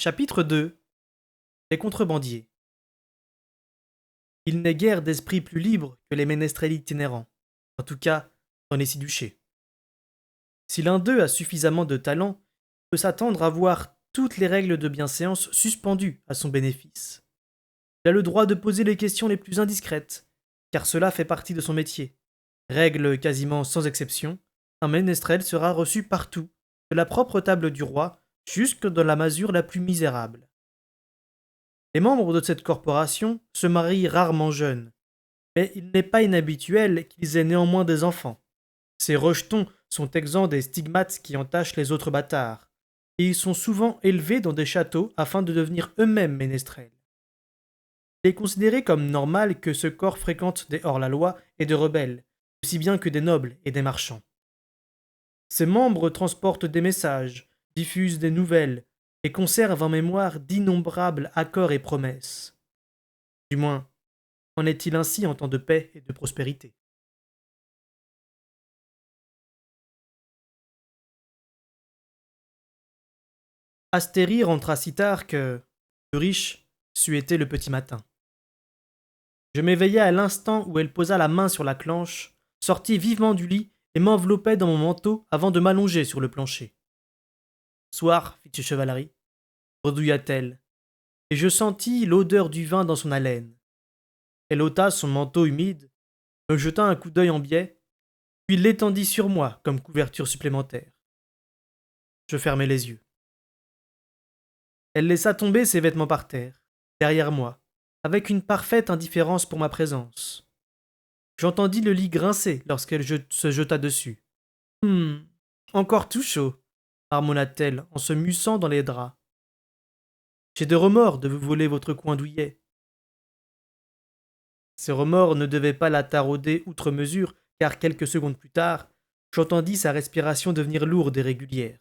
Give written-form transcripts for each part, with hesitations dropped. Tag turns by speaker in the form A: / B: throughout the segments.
A: Chapitre 2. Les contrebandiers. Il n'est guère d'esprit plus libre que les ménestrels itinérants, en tout cas dans les six duchés. Si l'un d'eux a suffisamment de talent, il peut s'attendre à voir toutes les règles de bienséance suspendues à son bénéfice. Il a le droit de poser les questions les plus indiscrètes, car cela fait partie de son métier. Règle quasiment sans exception, un ménestrel sera reçu partout, de la propre table du roi jusque dans la masure la plus misérable. Les membres de cette corporation se marient rarement jeunes, mais il n'est pas inhabituel qu'ils aient néanmoins des enfants. Ces rejetons sont exempts des stigmates qui entachent les autres bâtards, et ils sont souvent élevés dans des châteaux afin de devenir eux-mêmes ménestrels. Il est considéré comme normal que ce corps fréquente des hors-la-loi et des rebelles, aussi bien que des nobles et des marchands. Ces membres transportent des messages, diffusent des nouvelles, et conservent en mémoire d'innombrables accords et promesses. Du moins, en est-il ainsi en temps de paix et de prospérité. Astérie rentra si tard que, le riche, c'eût été le petit matin. Je m'éveillai à l'instant où elle posa la main sur la clenche, sortit vivement du lit et m'enveloppait dans mon manteau avant de m'allonger sur le plancher. Soir, fit Chevalerie, bredouilla-t-elle, et je sentis l'odeur du vin dans son haleine. Elle ôta son manteau humide, me jeta un coup d'œil en biais, puis l'étendit sur moi comme couverture supplémentaire. Je fermai les yeux. Elle laissa tomber ses vêtements par terre, derrière moi, avec une parfaite indifférence pour ma présence. J'entendis le lit grincer lorsqu'elle se jeta dessus. Encore tout chaud, marmonna-t-elle en se mussant dans les draps. J'ai de remords de vous voler votre coin douillet. Ces remords ne devaient pas la tarauder outre mesure, car quelques secondes plus tard, j'entendis sa respiration devenir lourde et régulière.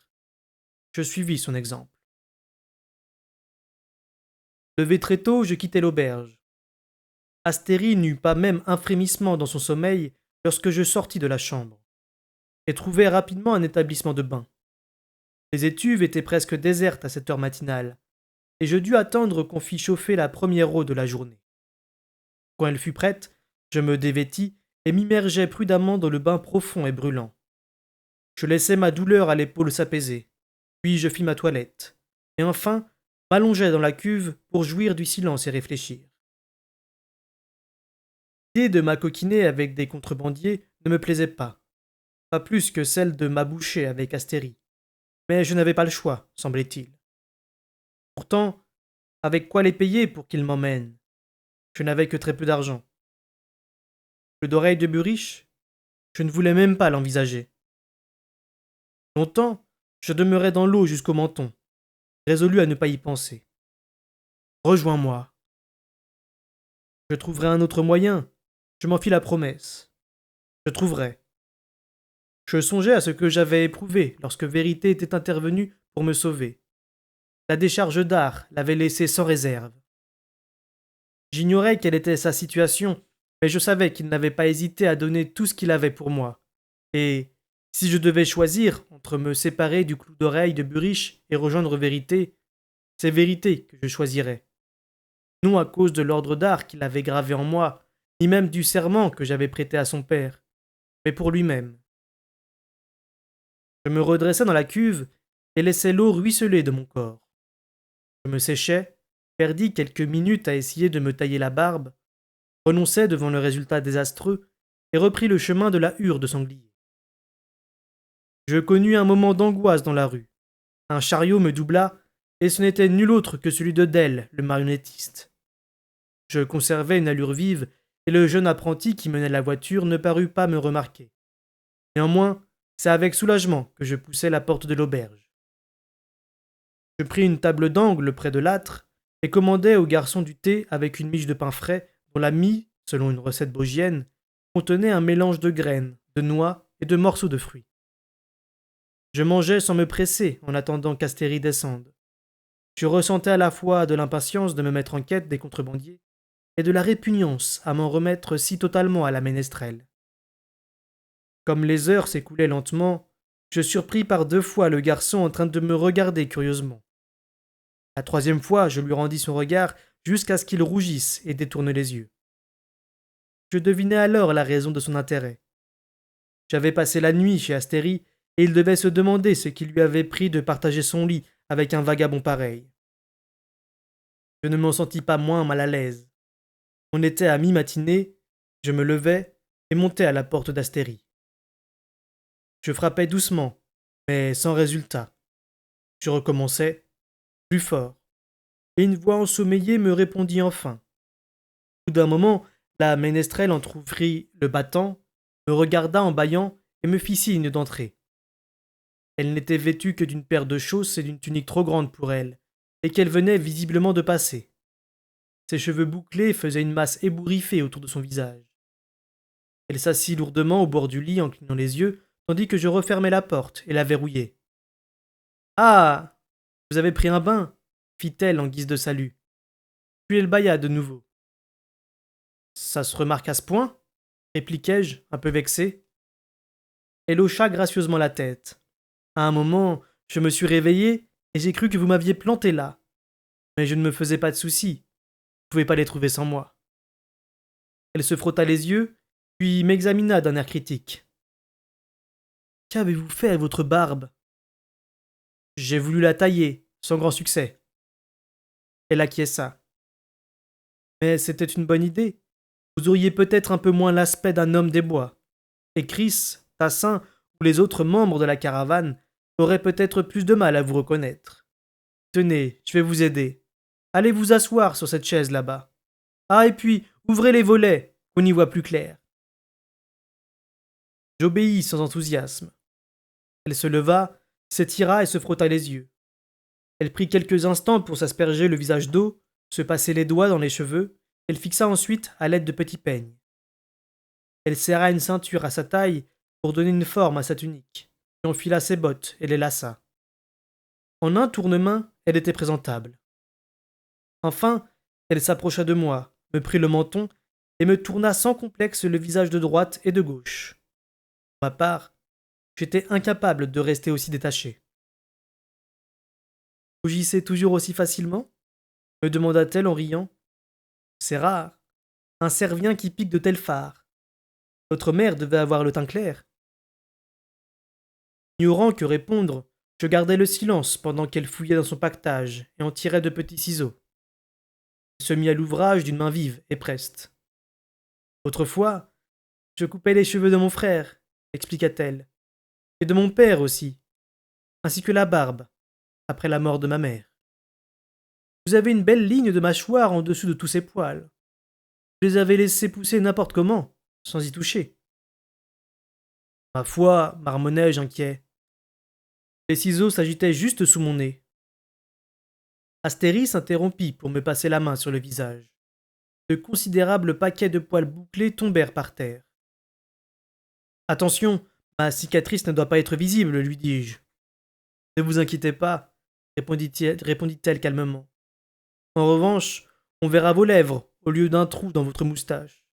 A: Je suivis son exemple. Levé très tôt, je quittai l'auberge. Astérie n'eut pas même un frémissement dans son sommeil lorsque je sortis de la chambre, et trouvai rapidement un établissement de bain. Les étuves étaient presque désertes à cette heure matinale, et je dus attendre qu'on fît chauffer la première eau de la journée. Quand elle fut prête, je me dévêtis et m'immergeai prudemment dans le bain profond et brûlant. Je laissai ma douleur à l'épaule s'apaiser, puis je fis ma toilette, et enfin m'allongeai dans la cuve pour jouir du silence et réfléchir. L'idée de m'acoquiner avec des contrebandiers ne me plaisait pas plus que celle de m'aboucher avec Astérie, mais je n'avais pas le choix, semblait-il. Pourtant, avec quoi les payer pour qu'ils m'emmènent? Je n'avais que très peu d'argent. Le d'oreille de Buriche? Je ne voulais même pas l'envisager. Longtemps, je demeurai dans l'eau jusqu'au menton, résolu à ne pas y penser. Rejoins-moi. Je trouverai un autre moyen. Je m'en fis la promesse. Je trouverai. Je songeais à ce que j'avais éprouvé lorsque Vérité était intervenue pour me sauver. La décharge d'art l'avait laissé sans réserve. J'ignorais quelle était sa situation, mais je savais qu'il n'avait pas hésité à donner tout ce qu'il avait pour moi. Et si je devais choisir entre me séparer du clou d'oreille de Buriche et rejoindre Vérité, c'est Vérité que je choisirais. Non à cause de l'ordre d'art qu'il avait gravé en moi, ni même du serment que j'avais prêté à son père, mais pour lui-même. Je me redressai dans la cuve et laissai l'eau ruisseler de mon corps. Je me séchai, perdis quelques minutes à essayer de me tailler la barbe, renonçai devant le résultat désastreux et repris le chemin de la hure de sanglier. Je connus un moment d'angoisse dans la rue. Un chariot me doubla, et ce n'était nul autre que celui de Dell, le marionnettiste. Je conservais une allure vive, et le jeune apprenti qui menait la voiture ne parut pas me remarquer. Néanmoins, c'est avec soulagement que je poussai la porte de l'auberge. Je pris une table d'angle près de l'âtre et commandai au garçon du thé avec une miche de pain frais dont la mie, selon une recette bogienne, contenait un mélange de graines, de noix et de morceaux de fruits. Je mangeais sans me presser en attendant qu'Astérie descende. Je ressentais à la fois de l'impatience de me mettre en quête des contrebandiers et de la répugnance à m'en remettre si totalement à la ménestrelle. Comme les heures s'écoulaient lentement, je surpris par deux fois le garçon en train de me regarder curieusement. La troisième fois, je lui rendis son regard jusqu'à ce qu'il rougisse et détourne les yeux. Je devinais alors la raison de son intérêt. J'avais passé la nuit chez Astérie, et il devait se demander ce qui lui avait pris de partager son lit avec un vagabond pareil. Je ne m'en sentis pas moins mal à l'aise. On était à mi-matinée, je me levai et montai à la porte d'Astérie. Je frappai doucement, mais sans résultat. Je recommençai, plus fort, et une voix ensommeillée me répondit enfin. Au bout d'un moment, la ménestrelle entr'ouvrit le battant, me regarda en bâillant et me fit signe d'entrer. Elle n'était vêtue que d'une paire de chausses et d'une tunique trop grande pour elle, et qu'elle venait visiblement de passer. Ses cheveux bouclés faisaient une masse ébouriffée autour de son visage. Elle s'assit lourdement au bord du lit en clignant les yeux, tandis que je refermai la porte et la verrouillai. Ah! Vous avez pris un bain, fit-elle en guise de salut. Puis elle bâilla de nouveau. Ça se remarque à ce point? Répliquai-je, un peu vexé. Elle hocha gracieusement la tête. À un moment, je me suis réveillé et j'ai cru que vous m'aviez planté là. Mais je ne me faisais pas de soucis. Vous ne pouvez pas les trouver sans moi. Elle se frotta les yeux, puis m'examina d'un air critique. Qu'avez-vous fait à votre barbe? J'ai voulu la tailler, sans grand succès. Elle acquiesça. Mais c'était une bonne idée. Vous auriez peut-être un peu moins l'aspect d'un homme des bois. Et Chris, Tassin ou les autres membres de la caravane auraient peut-être plus de mal à vous reconnaître. Tenez, je vais vous aider. Allez vous asseoir sur cette chaise là-bas. Ah, et puis, ouvrez les volets, qu'on y voit plus clair. J'obéis sans enthousiasme. Elle se leva, s'étira et se frotta les yeux. Elle prit quelques instants pour s'asperger le visage d'eau, se passer les doigts dans les cheveux, elle fixa ensuite à l'aide de petits peignes. Elle serra une ceinture à sa taille pour donner une forme à sa tunique, puis enfila ses bottes et les lassa. En un tournement, elle était présentable. Enfin, elle s'approcha de moi, me prit le menton et me tourna sans complexe le visage de droite et de gauche. Pour ma part, j'étais incapable de rester aussi détaché. Rougissez toujours aussi facilement? Me demanda-t-elle en riant. C'est rare. Un Servien qui pique de tels phares. Votre mère devait avoir le teint clair. Ignorant que répondre, je gardai le silence pendant qu'elle fouillait dans son pactage et en tirait de petits ciseaux. Elle se mit à l'ouvrage d'une main vive et preste. Autrefois, je coupais les cheveux de mon frère, expliqua-t-elle, et de mon père aussi, ainsi que la barbe, après la mort de ma mère. Vous avez une belle ligne de mâchoire en dessous de tous ces poils. Vous les avez laissés pousser n'importe comment, sans y toucher. Ma foi, marmonnai-je inquiet. Les ciseaux s'agitaient juste sous mon nez. Astérie s'interrompit pour me passer la main sur le visage. De considérables paquets de poils bouclés tombèrent par terre. Attention, ma cicatrice ne doit pas être visible, lui dis-je. Ne vous inquiétez pas, répondit-elle calmement. En revanche, on verra vos lèvres au lieu d'un trou dans votre moustache.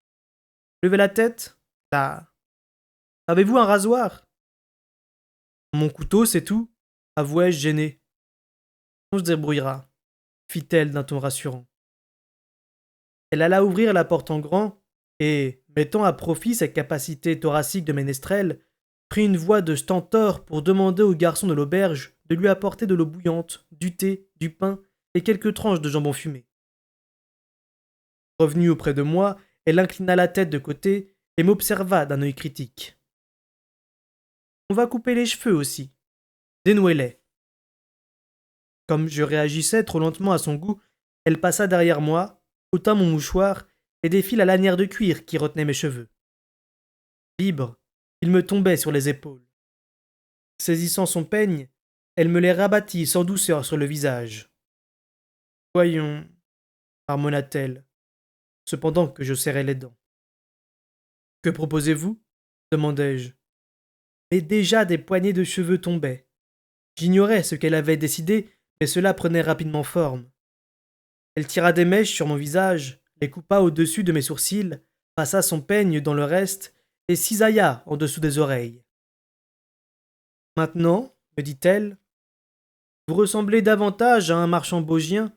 A: Levez la tête. Là. Avez-vous un rasoir? Mon couteau, c'est tout, avouai-je gêné. On se débrouillera, fit-elle d'un ton rassurant. Elle alla ouvrir la porte en grand et, mettant à profit sa capacité thoracique de ménestrel, prit une voix de stentor pour demander au garçon de l'auberge de lui apporter de l'eau bouillante, du thé, du pain et quelques tranches de jambon fumé. Revenue auprès de moi, elle inclina la tête de côté et m'observa d'un œil critique. On va couper les cheveux aussi. Dénouez-les. Comme je réagissais trop lentement à son goût, elle passa derrière moi, ôta mon mouchoir et défit la lanière de cuir qui retenait mes cheveux. Libre, il me tombait sur les épaules. Saisissant son peigne, elle me les rabattit sans douceur sur le visage. Voyons, marmonna-t-elle, cependant que je serrais les dents. Que proposez-vous? Demandai-je. Mais déjà des poignées de cheveux tombaient. J'ignorais ce qu'elle avait décidé, mais cela prenait rapidement forme. Elle tira des mèches sur mon visage, les coupa au-dessus de mes sourcils, passa son peigne dans le reste et cisailla en dessous des oreilles. Maintenant, me dit-elle, Vous ressemblez davantage à un marchand vosgien.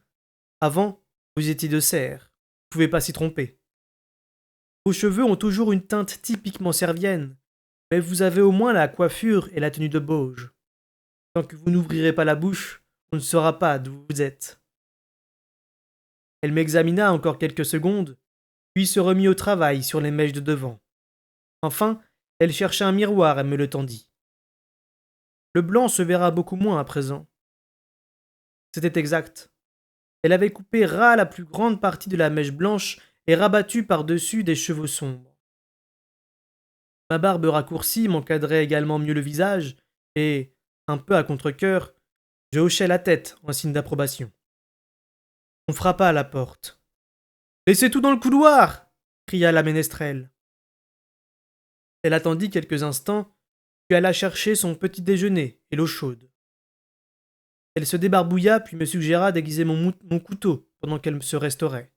A: Avant, vous étiez de Serres. Vous ne pouvez pas s'y tromper. Vos cheveux ont toujours une teinte typiquement servienne, mais vous avez au moins la coiffure et la tenue de Bauge. Tant que vous n'ouvrirez pas la bouche, on ne saura pas d'où vous êtes. Elle m'examina encore quelques secondes, puis se remit au travail sur les mèches de devant. Enfin, elle chercha un miroir et me le tendit. Le blanc se verra beaucoup moins à présent. C'était exact. Elle avait coupé ras la plus grande partie de la mèche blanche et rabattu par-dessus des cheveux sombres. Ma barbe raccourcie m'encadrait également mieux le visage, et, un peu à contre-cœur, je hochai la tête en signe d'approbation. On frappa à la porte. Laissez tout dans le couloir cria la ménestrelle. Elle attendit quelques instants, puis alla chercher son petit déjeuner et l'eau chaude. Elle se débarbouilla puis me suggéra d'aiguiser mon couteau pendant qu'elle se restaurait.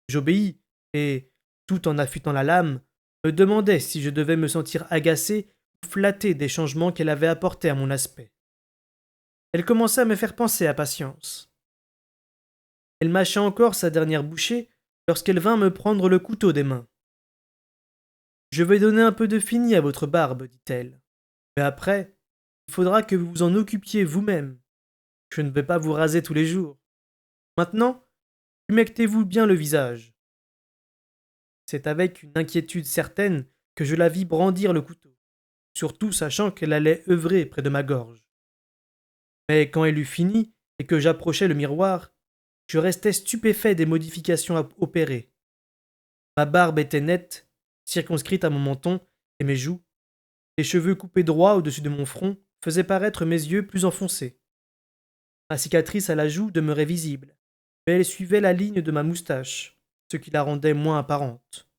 A: J'obéis, et, tout en affûtant la lame, me demandais si je devais me sentir agacé ou flatté des changements qu'elle avait apportés à mon aspect. Elle commençait à me faire penser à Patience. Elle mâcha encore sa dernière bouchée lorsqu'elle vint me prendre le couteau des mains. Je vais donner un peu de fini à votre barbe, dit-elle. Mais après, il faudra que vous vous en occupiez vous-même. Je ne vais pas vous raser tous les jours. Maintenant, humectez-vous bien le visage. C'est avec une inquiétude certaine que je la vis brandir le couteau, surtout sachant qu'elle allait œuvrer près de ma gorge. Mais quand elle eut fini et que j'approchai le miroir, je restais stupéfait des modifications à opérer. Ma barbe était nette, circonscrite à mon menton et mes joues. Les cheveux coupés droit au-dessus de mon front faisaient paraître mes yeux plus enfoncés. Ma cicatrice à la joue demeurait visible, mais elle suivait la ligne de ma moustache, ce qui la rendait moins apparente.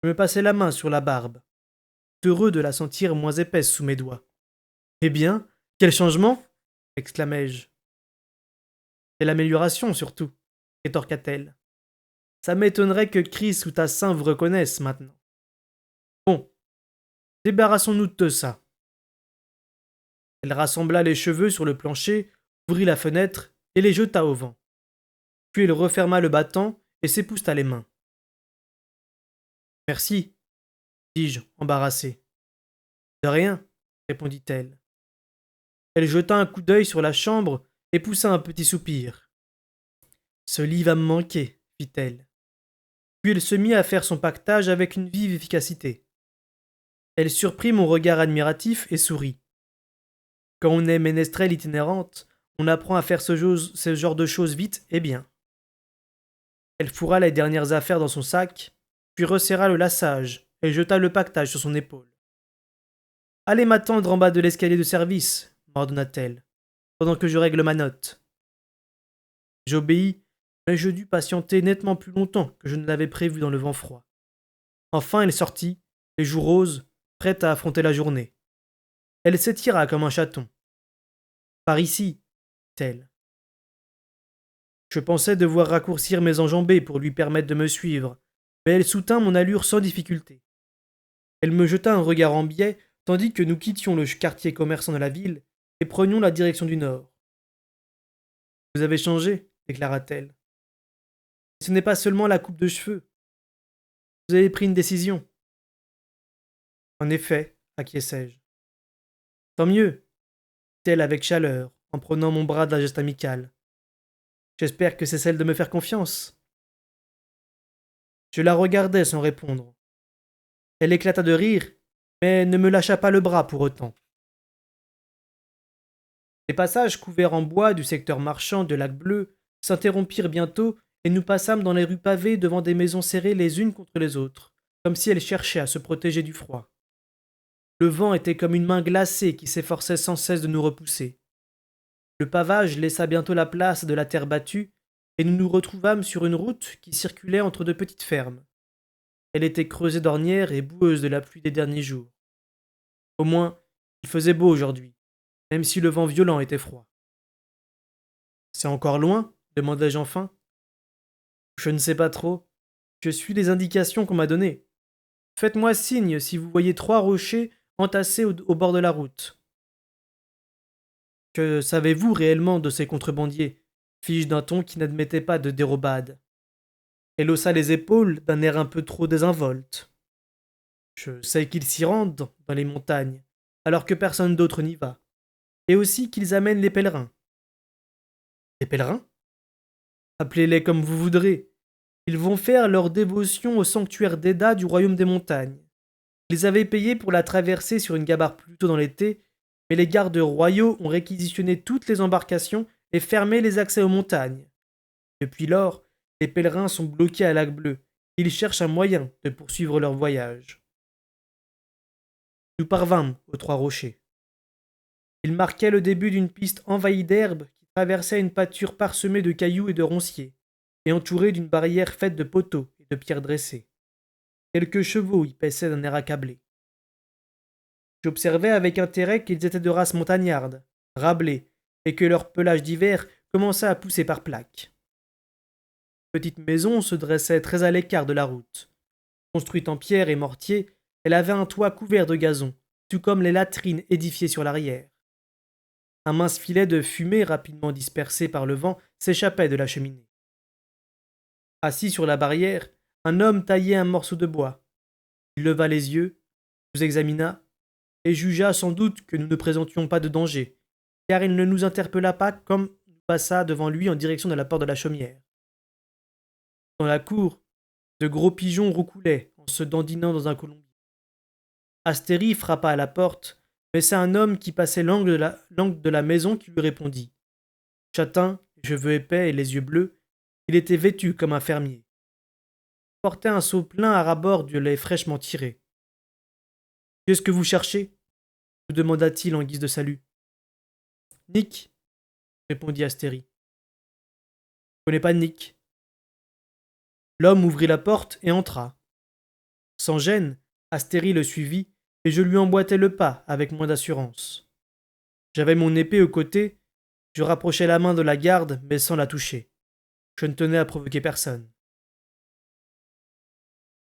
A: Je me passai la main sur la barbe, heureux de la sentir moins épaisse sous mes doigts. Eh bien, quel changement exclamai-je. Quelle amélioration, surtout rétorqua-t-elle. Ça m'étonnerait que Chris ou Tassin vous reconnaissent maintenant. Bon, débarrassons-nous de ça. Elle rassembla les cheveux sur le plancher, ouvrit la fenêtre et les jeta au vent. Puis elle referma le battant et s'épousta les mains. Merci, dis-je, embarrassé. De rien, répondit-elle. Elle jeta un coup d'œil sur la chambre et poussa un petit soupir. Ce lit va me manquer, fit-elle. Puis elle se mit à faire son pactage avec une vive efficacité. Elle surprit mon regard admiratif et sourit. Quand on est ménestrel itinérante, on apprend à faire ce genre de choses vite et bien. Elle fourra les dernières affaires dans son sac, puis resserra le lassage et jeta le pactage sur son épaule. Allez m'attendre en bas de l'escalier de service, m'ordonna-t-elle, pendant que je règle ma note. J'obéis, mais je dus patienter nettement plus longtemps que je ne l'avais prévu dans le vent froid. Enfin elle sortit, les joues roses, prête à affronter la journée. Elle s'étira comme un chaton. Par ici, dit-elle. Je pensais devoir raccourcir mes enjambées pour lui permettre de me suivre, mais elle soutint mon allure sans difficulté. Elle me jeta un regard en biais tandis que nous quittions le quartier commerçant de la ville et prenions la direction du nord. Vous avez changé, déclara-t-elle. Ce n'est pas seulement la coupe de cheveux. Vous avez pris une décision. En effet, acquiesçai-je. Tant mieux, dit-elle avec chaleur, en prenant mon bras d'un geste amical. J'espère que c'est celle de me faire confiance. Je la regardai sans répondre. Elle éclata de rire, mais ne me lâcha pas le bras pour autant. Les passages couverts en bois du secteur marchand de Lac Bleu s'interrompirent bientôt et nous passâmes dans les rues pavées devant des maisons serrées les unes contre les autres, comme si elles cherchaient à se protéger du froid. Le vent était comme une main glacée qui s'efforçait sans cesse de nous repousser. Le pavage laissa bientôt la place de la terre battue, et nous nous retrouvâmes sur une route qui circulait entre de petites fermes. Elle était creusée d'ornières et boueuse de la pluie des derniers jours. Au moins, il faisait beau aujourd'hui, même si le vent violent était froid. C'est encore loin demandai-je enfin. Je ne sais pas trop. Je suis les indications qu'on m'a données. Faites-moi signe si vous voyez 3 rochers entassés au bord de la route. Que savez-vous réellement de ces contrebandiers? Fis-je d'un ton qui n'admettait pas de dérobade. Elle haussa les épaules d'un air un peu trop désinvolte. Je sais qu'ils s'y rendent dans les montagnes, alors que personne d'autre n'y va. Et aussi qu'ils amènent les pèlerins. Les pèlerins? Appelez-les comme vous voudrez. Ils vont faire leur dévotion au sanctuaire d'Eda du royaume des montagnes. Ils avaient payé pour la traverser sur une gabarre plus tôt dans l'été, mais les gardes royaux ont réquisitionné toutes les embarcations et fermé les accès aux montagnes. Depuis lors, les pèlerins sont bloqués à Lac Bleu. Ils cherchent un moyen de poursuivre leur voyage. Nous parvînmes aux Trois Rochers. Il marquait le début d'une piste envahie d'herbe qui traversait une pâture parsemée de cailloux et de ronciers, et entourée d'une barrière faite de poteaux et de pierres dressées. Quelques chevaux y paissaient d'un air accablé. J'observais avec intérêt qu'ils étaient de race montagnarde, rablés, et que leur pelage d'hiver commençait à pousser par plaques. Une petite maison se dressait très à l'écart de la route. Construite en pierre et mortier, elle avait un toit couvert de gazon, tout comme les latrines édifiées sur l'arrière. Un mince filet de fumée rapidement dispersé par le vent s'échappait de la cheminée. Assis sur la barrière, un homme taillait un morceau de bois. Il leva les yeux, nous examina, et jugea sans doute que nous ne présentions pas de danger, car il ne nous interpella pas comme nous passa devant lui en direction de la porte de la chaumière. Dans la cour, de gros pigeons roucoulaient en se dandinant dans un colombier. Astérie frappa à la porte, mais c'est un homme qui passait l'angle de la maison qui lui répondit. Châtain, cheveux épais et les yeux bleus, il était vêtu comme un fermier. Il portait un seau plein à ras-bord de lait fraîchement tiré. Qu'est-ce que vous cherchez? Me demanda-t-il en guise de salut. Nick, répondit Astérie. Je connais pas Nick. L'homme ouvrit la porte et entra. Sans gêne, Astérie le suivit, et je lui emboîtai le pas avec moins d'assurance. J'avais mon épée au côté, je rapprochai la main de la garde, mais sans la toucher. Je ne tenais à provoquer personne.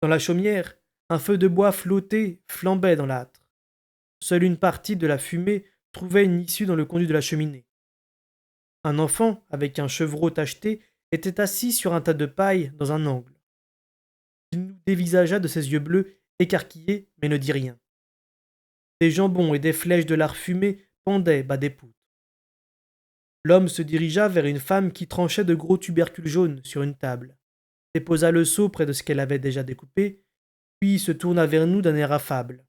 A: Dans la chaumière, un feu de bois flottait, flambait dans l'âtre. Seule une partie de la fumée trouvait une issue dans le conduit de la cheminée. Un enfant, avec un chevreau tacheté, était assis sur un tas de paille dans un angle. Il nous dévisagea de ses yeux bleus, écarquillés, mais ne dit rien. Des jambons et des flèches de lard fumé pendaient bas des poutres. L'homme se dirigea vers une femme qui tranchait de gros tubercules jaunes sur une table, déposa le seau près de ce qu'elle avait déjà découpé, puis se tourna vers nous d'un air affable.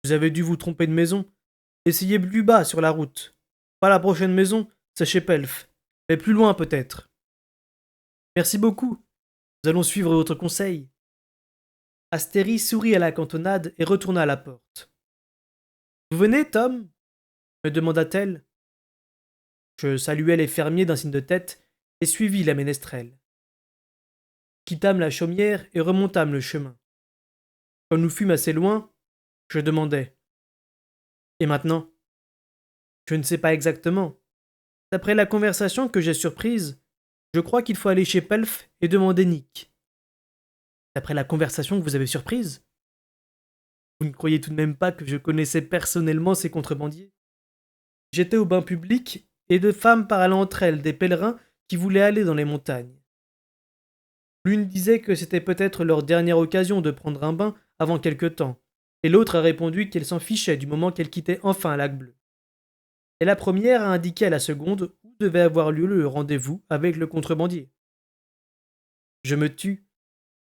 A: Vous avez dû vous tromper de maison. Essayez plus bas sur la route. Pas la prochaine maison, c'est chez Pelf, mais plus loin peut-être. Merci beaucoup. Nous allons suivre votre conseil. Astérie sourit à la cantonade et retourna à la porte. Vous venez, Tom? Me demanda-t-elle. Je saluai les fermiers d'un signe de tête et suivis la ménestrelle. Quittâmes la chaumière et remontâmes le chemin. Quand nous fûmes assez loin, je demandai. Et maintenant? Je ne sais pas exactement. D'après la conversation que j'ai surprise, je crois qu'il faut aller chez Pelf et demander Nick. D'après la conversation que vous avez surprise? Vous ne croyez tout de même pas que je connaissais personnellement ces contrebandiers? J'étais au bain public et deux femmes parlaient entre elles des pèlerins qui voulaient aller dans les montagnes. L'une disait que c'était peut-être leur dernière occasion de prendre un bain avant quelque temps, et l'autre a répondu qu'elle s'en fichait du moment qu'elle quittait enfin Lac Bleu. Et la première a indiqué à la seconde où devait avoir lieu le rendez-vous avec le contrebandier. Je me tus,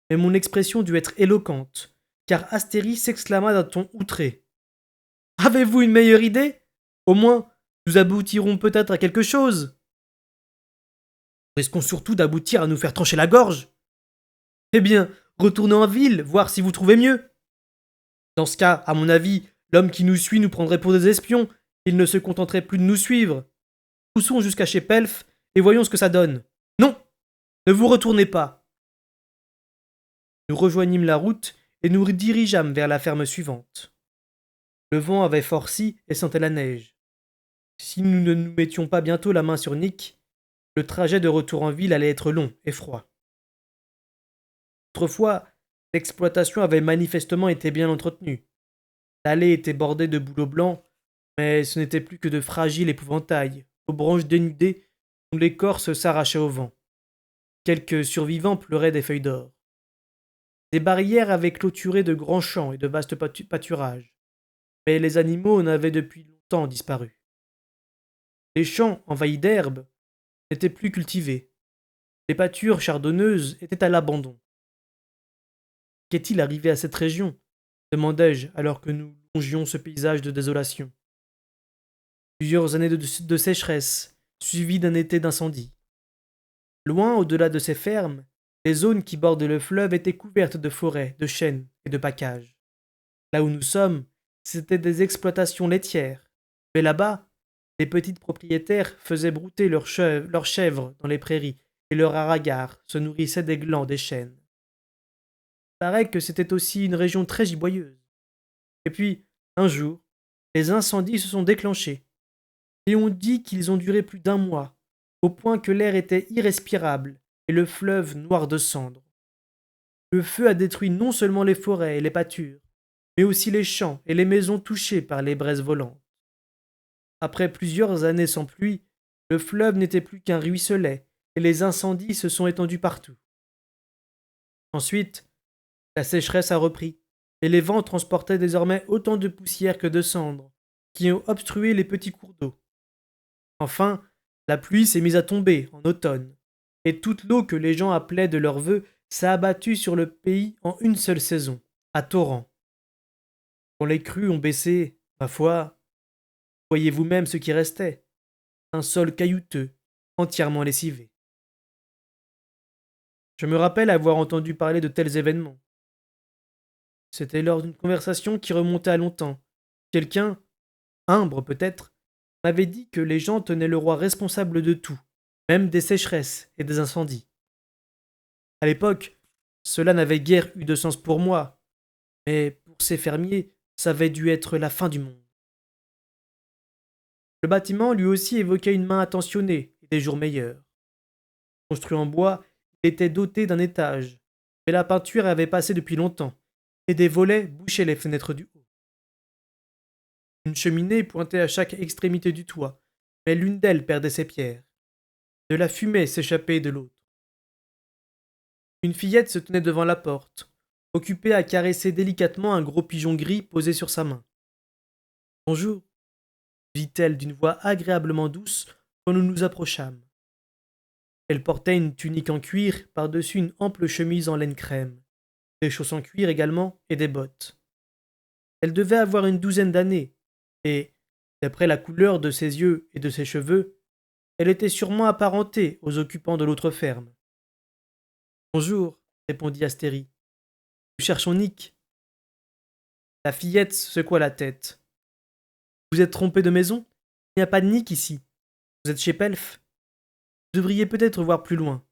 A: mais mon expression dut être éloquente, car Astérie s'exclama d'un ton outré. Avez-vous une meilleure idée? Au moins, nous aboutirons peut-être à quelque chose. Risquons surtout d'aboutir à nous faire trancher la gorge. Eh bien, retournez en ville, voir si vous trouvez mieux. Dans ce cas, à mon avis, l'homme qui nous suit nous prendrait pour des espions. Il ne se contenterait plus de nous suivre. Poussons jusqu'à chez Pelf et voyons ce que ça donne. Non, ne vous retournez pas. Nous rejoignîmes la route et nous dirigeâmes vers la ferme suivante. Le vent avait forci et sentait la neige. Si nous ne nous mettions pas bientôt la main sur Nick, le trajet de retour en ville allait être long et froid. Autrefois, l'exploitation avait manifestement été bien entretenue. L'allée était bordée de bouleaux blancs, mais ce n'était plus que de fragiles épouvantails, aux branches dénudées dont l'écorce s'arrachait au vent. Quelques survivants pleuraient des feuilles d'or. Des barrières avaient clôturé de grands champs et de vastes pâturages, mais les animaux en avaient depuis longtemps disparu. Les champs, envahis d'herbes, n'étaient plus cultivés. Les pâtures chardonneuses étaient à l'abandon. Qu'est-il arrivé à cette région? Demandai-je alors que nous longions ce paysage de désolation. Plusieurs années de sécheresse, suivies d'un été d'incendie. Loin au-delà de ces fermes, les zones qui bordent le fleuve étaient couvertes de forêts, de chênes et de paccages. Là où nous sommes, c'étaient des exploitations laitières. Mais là-bas, les petites propriétaires faisaient brouter leurs chèvres dans les prairies et leurs haragars se nourrissaient des glands des chênes. Il paraît que c'était aussi une région très giboyeuse. Et puis, un jour, les incendies se sont déclenchés. Et on dit qu'ils ont duré plus d'un mois, au point que l'air était irrespirable et le fleuve noir de cendres. Le feu a détruit non seulement les forêts et les pâtures, mais aussi les champs et les maisons touchées par les braises volantes. Après plusieurs années sans pluie, le fleuve n'était plus qu'un ruisselet et les incendies se sont étendus partout. Ensuite, la sécheresse a repris, et les vents transportaient désormais autant de poussière que de cendres, qui ont obstrué les petits cours d'eau. Enfin, la pluie s'est mise à tomber en automne, et toute l'eau que les gens appelaient de leur vœu s'est abattue sur le pays en une seule saison, à torrents. Quand les crues ont baissé, ma foi, voyez vous-même ce qui restait, un sol caillouteux, entièrement lessivé. Je me rappelle avoir entendu parler de tels événements. C'était lors d'une conversation qui remontait à longtemps. Quelqu'un, humble peut-être, m'avait dit que les gens tenaient le roi responsable de tout, même des sécheresses et des incendies. À l'époque, cela n'avait guère eu de sens pour moi, mais pour ces fermiers, ça avait dû être la fin du monde. Le bâtiment lui aussi évoquait une main attentionnée et des jours meilleurs. Construit en bois, il était doté d'un étage, mais la peinture avait passé depuis longtemps, et des volets bouchaient les fenêtres du haut. Une cheminée pointait à chaque extrémité du toit, mais l'une d'elles perdait ses pierres. De la fumée s'échappait de l'autre. Une fillette se tenait devant la porte, occupée à caresser délicatement un gros pigeon gris posé sur sa main. Bonjour, dit-elle d'une voix agréablement douce quand nous nous approchâmes. Elle portait une tunique en cuir par-dessus une ample chemise en laine crème, des chausses en cuir également et des bottes. Elle devait avoir une douzaine d'années, et, d'après la couleur de ses yeux et de ses cheveux, elle était sûrement apparentée aux occupants de l'autre ferme. Bonjour, répondit Astérie. Nous cherchons Nick. La fillette secoua la tête. Vous êtes trompé de maison? Il n'y a pas de Nick ici. Vous êtes chez Pelf. Vous devriez peut-être voir plus loin.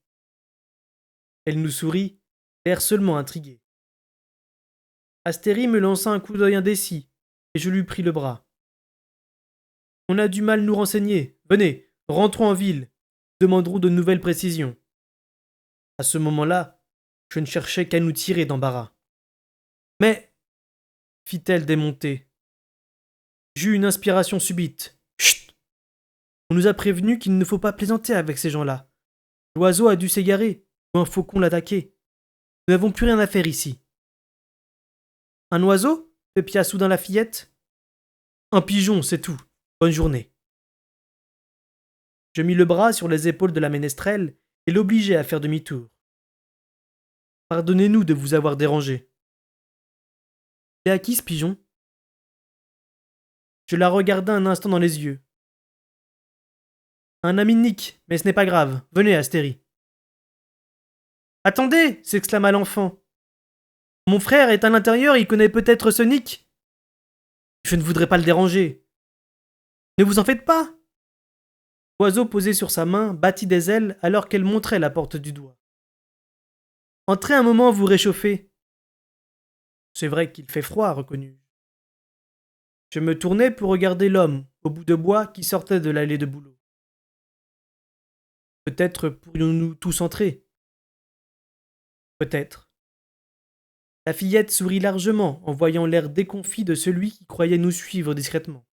A: Elle nous sourit, l'air seulement intrigué. Astérie me lança un coup d'œil indécis, et je lui pris le bras. On a du mal nous renseigner. Venez, rentrons en ville. Demanderons de nouvelles précisions. À ce moment-là, je ne cherchais qu'à nous tirer d'embarras. Mais, fit-elle démontée, j'eus une inspiration subite. Chut! On nous a prévenu qu'il ne faut pas plaisanter avec ces gens-là. L'oiseau a dû s'égarer, ou un faucon l'attaquer. Nous n'avons plus rien à faire ici. Un oiseau? Pépia soudain la fillette. Un pigeon, c'est tout. Bonne journée. Je mis le bras sur les épaules de la ménestrelle et l'obligeai à faire demi-tour. Pardonnez-nous de vous avoir dérangé. Et à qui ce pigeon? Je la regardai un instant dans les yeux. Un ami de Nick, mais ce n'est pas grave. Venez, Astérie. Attendez! S'exclama l'enfant. Mon frère est à l'intérieur, il connaît peut-être ce Nick. Je ne voudrais pas le déranger. Ne vous en faites pas! L'oiseau posé sur sa main battit des ailes alors qu'elle montrait la porte du doigt. Entrez un moment vous réchauffer. C'est vrai qu'il fait froid, reconnus-je. Je me tournai pour regarder l'homme au bout de bois qui sortait de l'allée de bouleau. Peut-être pourrions-nous tous entrer. Peut-être. La fillette sourit largement en voyant l'air déconfit de celui qui croyait nous suivre discrètement.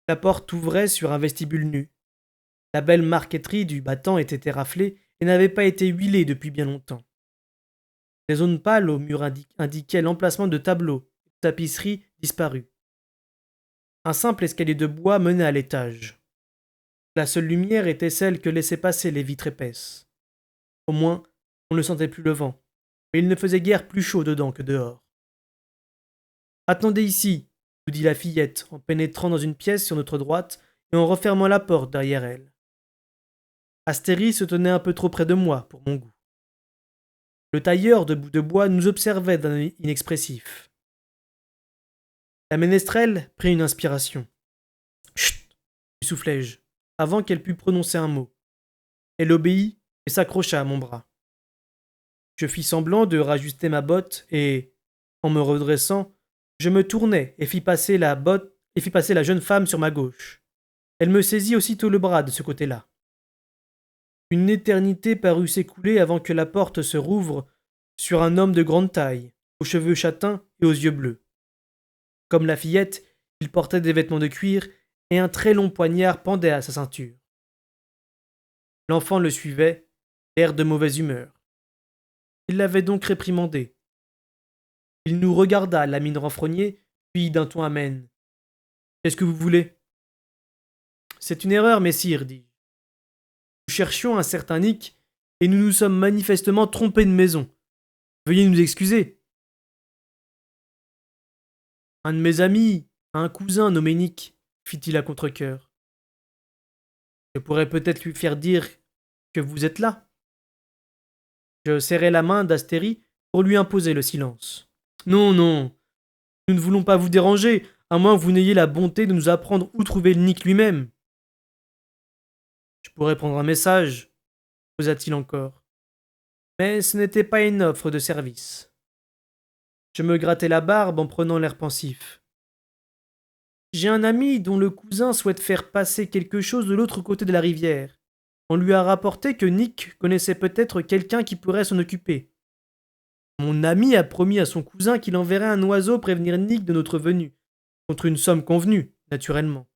A: La porte ouvrait sur un vestibule nu. La belle marqueterie du battant était raflée et n'avait pas été huilée depuis bien longtemps. Des zones pâles au mur indiquaient l'emplacement de tableaux, de tapisseries disparues. Un simple escalier de bois menait à l'étage. La seule lumière était celle que laissaient passer les vitres épaisses. Au moins, on ne sentait plus le vent, mais il ne faisait guère plus chaud dedans que dehors. Attendez ici, nous dit la fillette en pénétrant dans une pièce sur notre droite et en refermant la porte derrière elle. Astérie se tenait un peu trop près de moi pour mon goût. Le tailleur de bout de bois nous observait d'un œil inexpressif. La ménestrelle prit une inspiration. Chut, lui soufflai-je, avant qu'elle pût prononcer un mot. Elle obéit et s'accrocha à mon bras. Je fis semblant de rajuster ma botte et, en me redressant, je me tournai et fis passer la jeune femme sur ma gauche. Elle me saisit aussitôt le bras de ce côté-là. Une éternité parut s'écouler avant que la porte se rouvre sur un homme de grande taille, aux cheveux châtains et aux yeux bleus. Comme la fillette, il portait des vêtements de cuir et un très long poignard pendait à sa ceinture. L'enfant le suivait, l'air de mauvaise humeur. Il l'avait donc réprimandé. Il nous regarda, la mine renfrognée, puis d'un ton amène. Qu'est-ce que vous voulez? C'est une erreur, messire, dis-je. Nous cherchions un certain Nick, et nous nous sommes manifestement trompés de maison. Veuillez nous excuser. Un de mes amis, un cousin nommé Nick, fit-il à contre-cœur. Je pourrais peut-être lui faire dire que vous êtes là. Je serrai la main d'Astérie pour lui imposer le silence. Non, non, nous ne voulons pas vous déranger, à moins que vous n'ayez la bonté de nous apprendre où trouver le Nick lui-même. Je pourrais prendre un message, posa-t-il encore. Mais ce n'était pas une offre de service. Je me grattai la barbe en prenant l'air pensif. J'ai un ami dont le cousin souhaite faire passer quelque chose de l'autre côté de la rivière. On lui a rapporté que Nick connaissait peut-être quelqu'un qui pourrait s'en occuper. Mon ami a promis à son cousin qu'il enverrait un oiseau prévenir Nick de notre venue, contre une somme convenue, naturellement.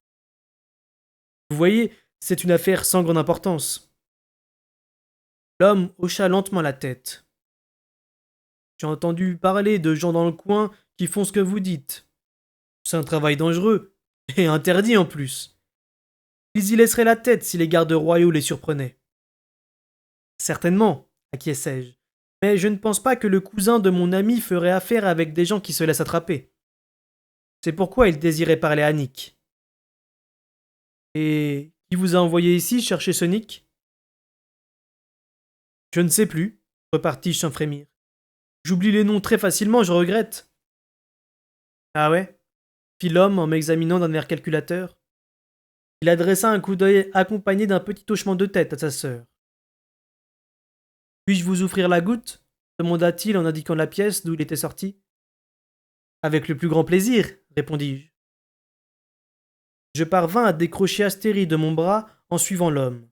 A: Vous voyez, c'est une affaire sans grande importance. L'homme hocha lentement la tête. J'ai entendu parler de gens dans le coin qui font ce que vous dites. C'est un travail dangereux, et interdit en plus. Ils y laisseraient la tête si les gardes royaux les surprenaient. Certainement, acquiesçai-je, mais je ne pense pas que le cousin de mon ami ferait affaire avec des gens qui se laissent attraper. C'est pourquoi il désirait parler à Nick. Et qui vous a envoyé ici chercher ce Nick? Je ne sais plus, repartis-je sans frémir. J'oublie les noms très facilement, je regrette. Ah ouais? Fit l'homme en m'examinant d'un air calculateur. Il adressa un coup d'œil accompagné d'un petit hochement de tête à sa sœur. Puis-je vous offrir la goutte? Demanda-t-il en indiquant la pièce d'où il était sorti. Avec le plus grand plaisir, répondis-je. Je parvins à décrocher Astérie de mon bras en suivant l'homme.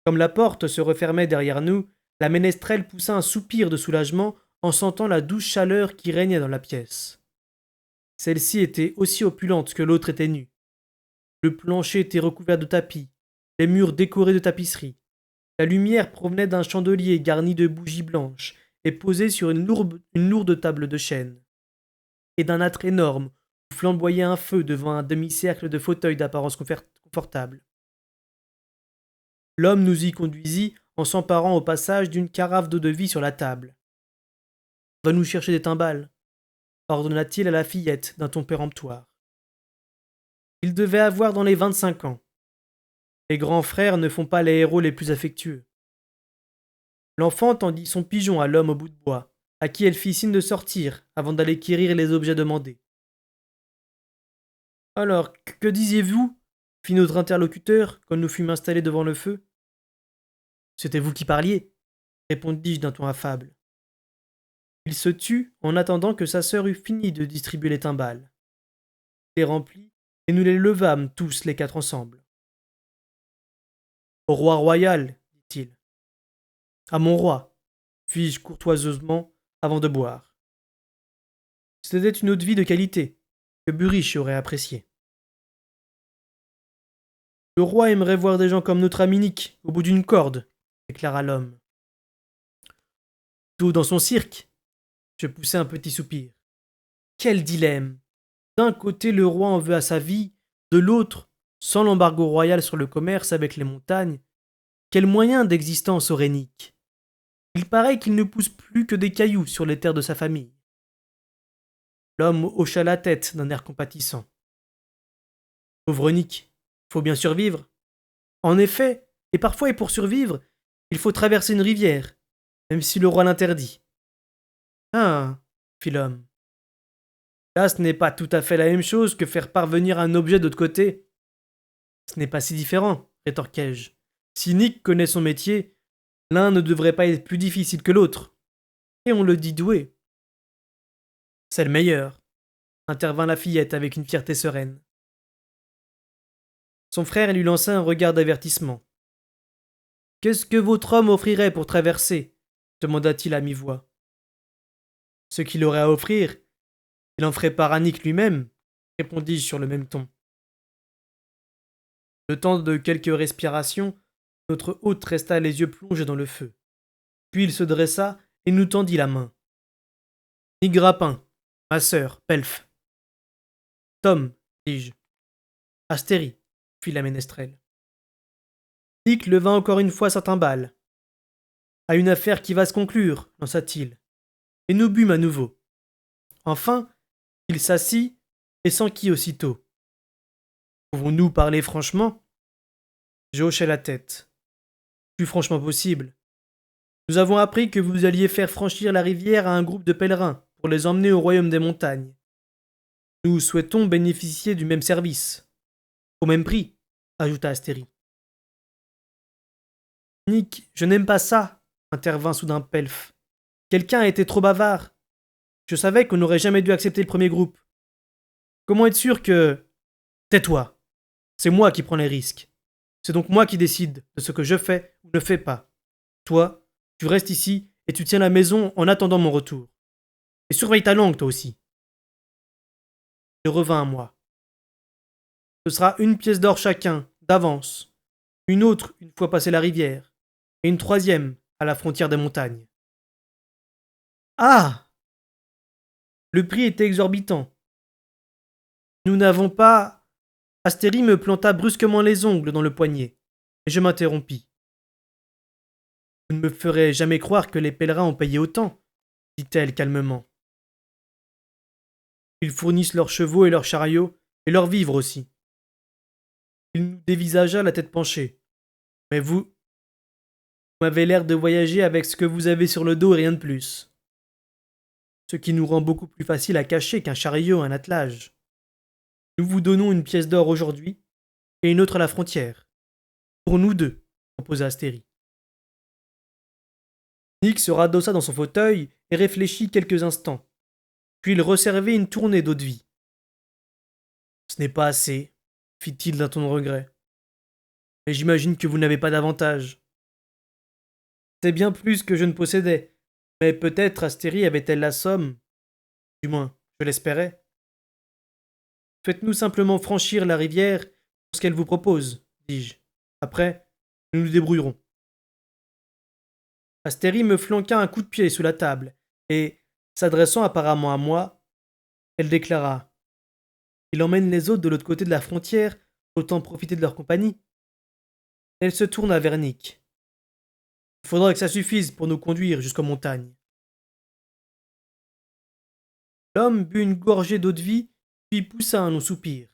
A: Comme la porte se refermait derrière nous, la ménestrelle poussa un soupir de soulagement en sentant la douce chaleur qui régnait dans la pièce. Celle-ci était aussi opulente que l'autre était nue. Le plancher était recouvert de tapis, les murs décorés de tapisseries. La lumière provenait d'un chandelier garni de bougies blanches et posé sur une lourde table de chêne. Et d'un âtre énorme où flamboyait un feu devant un demi-cercle de fauteuils d'apparence confortable. L'homme nous y conduisit en s'emparant au passage d'une carafe d'eau-de-vie sur la table. Va nous chercher des timbales, ordonna-t-il à la fillette d'un ton péremptoire. Il devait avoir dans les 25 ans. Les grands frères ne font pas les héros les plus affectueux. L'enfant tendit son pigeon à l'homme au bout de bois, à qui elle fit signe de sortir avant d'aller quérir les objets demandés. Alors, que disiez-vous? Fit notre interlocuteur quand nous fûmes installés devant le feu. C'était vous qui parliez, répondis-je d'un ton affable. Il se tut en attendant que sa sœur eût fini de distribuer les timbales. Il les remplit, et nous les levâmes tous les quatre ensemble. Au roi royal, dit-il. À mon roi, fis-je courtoisement avant de boire. C'était une eau-de-vie de qualité, que Buriche aurait appréciée. Le roi aimerait voir des gens comme notre ami Nick, au bout d'une corde, déclara l'homme. Tout dans son cirque. Je poussai un petit soupir. Quel dilemme! D'un côté, le roi en veut à sa vie, de l'autre, sans l'embargo royal sur le commerce avec les montagnes, quel moyen d'existence aurait Nick? Il paraît qu'il ne pousse plus que des cailloux sur les terres de sa famille. L'homme hocha la tête d'un air compatissant. Pauvre Nick, faut bien survivre. En effet, et pour survivre, il faut traverser une rivière, même si le roi l'interdit. Ah, fit l'homme. Là, ce n'est pas tout à fait la même chose que faire parvenir un objet d'autre côté. Ce n'est pas si différent, rétorquai-je. Si Nick connaît son métier, l'un ne devrait pas être plus difficile que l'autre. Et on le dit doué. C'est le meilleur, intervint la fillette avec une fierté sereine. Son frère lui lança un regard d'avertissement. Qu'est-ce que votre homme offrirait pour traverser demanda-t-il à mi-voix. Ce qu'il aurait à offrir, il en ferait part à Nick lui-même, répondis-je sur le même ton. Le temps de quelques respirations, notre hôte resta les yeux plongés dans le feu. Puis il se dressa et nous tendit la main. Nick Grappin, ma sœur, Pelf. Tom, dis-je. Astérie, fit la ménestrelle. Nick leva encore une fois sa timbale. À une affaire qui va se conclure, lança-t-il. Et nous bûmes à nouveau. Enfin, il s'assit et s'enquit aussitôt. Pouvons-nous parler franchement? Je hochai la tête. Plus franchement possible. Nous avons appris que vous alliez faire franchir la rivière à un groupe de pèlerins pour les emmener au royaume des montagnes. Nous souhaitons bénéficier du même service. Au même prix, ajouta Astérie. Nick, je n'aime pas ça, intervint soudain Pelf. Quelqu'un a été trop bavard. Je savais qu'on n'aurait jamais dû accepter le premier groupe. Comment être sûr que... Tais-toi. C'est moi qui prends les risques. C'est donc moi qui décide de ce que je fais ou ne fais pas. Toi, tu restes ici et tu tiens la maison en attendant mon retour. Et surveille ta langue, toi aussi. Il revint à moi. Ce sera une pièce d'or chacun, d'avance. Une autre une fois passé la rivière. Et une troisième à la frontière des montagnes. Ah! Le prix était exorbitant. Nous n'avons pas... Astérie me planta brusquement les ongles dans le poignet, et je m'interrompis. Vous ne me ferez jamais croire que les pèlerins ont payé autant, dit-elle calmement. Ils fournissent leurs chevaux et leurs chariots, et leurs vivres aussi. Il nous dévisagea la tête penchée. Mais vous m'avez l'air de voyager avec ce que vous avez sur le dos et rien de plus. Ce qui nous rend beaucoup plus facile à cacher qu'un chariot et un attelage. Nous vous donnons une pièce d'or aujourd'hui, et une autre à la frontière. Pour nous deux, proposa Astérie. Nick se radossa dans son fauteuil et réfléchit quelques instants. Puis il resservait une tournée d'eau-de-vie. Ce n'est pas assez, fit-il d'un ton de regret. Mais j'imagine que vous n'avez pas d'avantage. C'est bien plus que je ne possédais, mais peut-être Astérie avait-elle la somme. Du moins, je l'espérais. Faites-nous simplement franchir la rivière pour ce qu'elle vous propose, dis-je. Après, nous nous débrouillerons. Astérie me flanqua un coup de pied sous la table, et, s'adressant apparemment à moi, elle déclara. Il emmène les autres de l'autre côté de la frontière, autant profiter de leur compagnie. Elle se tourna vers Nick. Il faudra que ça suffise pour nous conduire jusqu'aux montagnes. L'homme but une gorgée d'eau-de-vie, puis poussa un long soupir.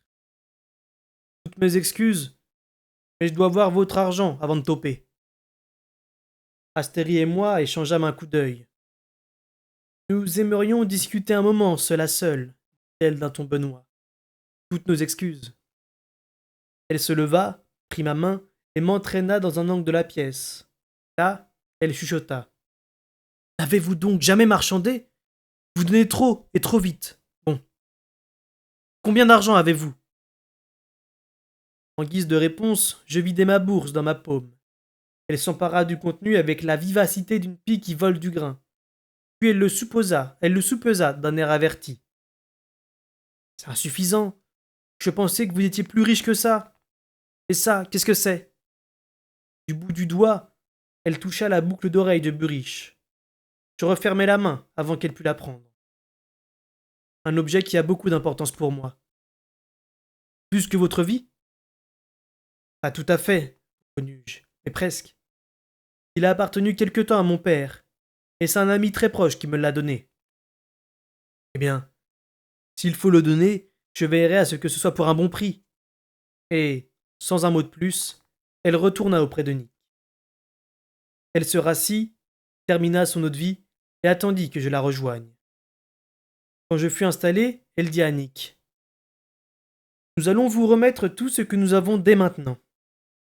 A: Toutes mes excuses, mais je dois voir votre argent avant de toper. Astérie et moi échangeâmes un coup d'œil. Nous aimerions discuter un moment, seul à seul, dit-elle d'un ton benoît. Toutes nos excuses. Elle se leva, prit ma main et m'entraîna dans un angle de la pièce. Là, elle chuchota. N'avez-vous donc jamais marchandé? Vous donnez trop et trop vite. Bon. Combien d'argent avez-vous? En guise de réponse, je vidai ma bourse dans ma paume. Elle s'empara du contenu avec la vivacité d'une pie qui vole du grain. Puis elle le soupesa d'un air averti. C'est insuffisant. Je pensais que vous étiez plus riche que ça. Et ça, qu'est-ce que c'est? Du bout du doigt, elle toucha la boucle d'oreille de Buriche. Je refermai la main avant qu'elle pût la prendre. Un objet qui a beaucoup d'importance pour moi. Plus que votre vie? Pas tout à fait, reconnus-je, mais presque. Il a appartenu quelque temps à mon père, et c'est un ami très proche qui me l'a donné. Eh bien, s'il faut le donner, je veillerai à ce que ce soit pour un bon prix. Et, sans un mot de plus, elle retourna auprès de Nick. Elle se rassit, termina son eau de vie, et attendit que je la rejoigne. Quand je fus installé, elle dit à Nick: Nous allons vous remettre tout ce que nous avons dès maintenant.